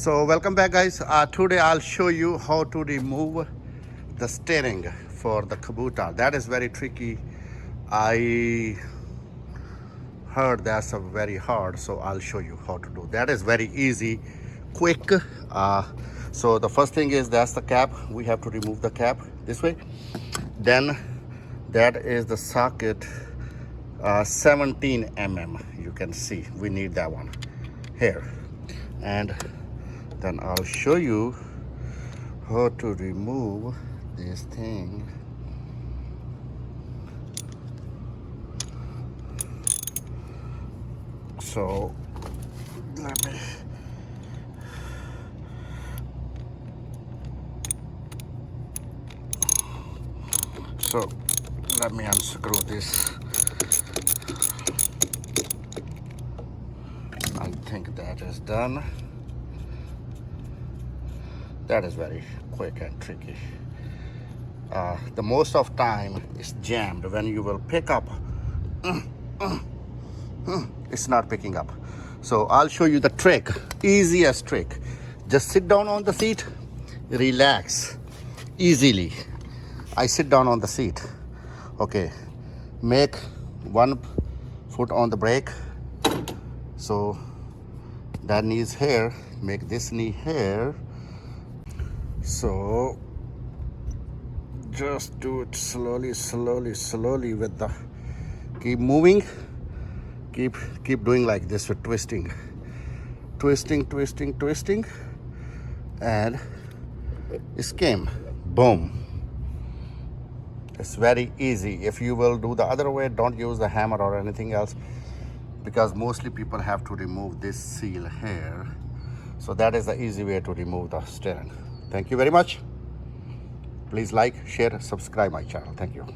So welcome back, guys. Today I'll show you how to remove the steering for the Kubota. That is very tricky. I heard that's a very hard, so I'll show you how to do. That is very easy, quick. So the first thing is that's the cap. We have to remove the cap this way. Then that is the socket, 17 mm. You can see we need that one here, and then I'll show you how to remove this thing. So let me unscrew this. I think that is done. That is very quick and tricky. The most of time is jammed. When you will pick up, it's not picking up. So I'll show you the trick, easiest trick. Just sit down on the seat, relax, easily. I sit down on the seat. Okay, make one foot on the brake. So that knee's here, make this knee here. So just do it slowly, slowly, slowly with the, keep moving, keep doing like this with twisting, and it came, boom. It's very easy. If you will do the other way, don't use the hammer or anything else, because mostly people have to remove this seal here. So that is the easy way to remove the steering. Thank you very much. Please like, share, subscribe my channel. Thank you.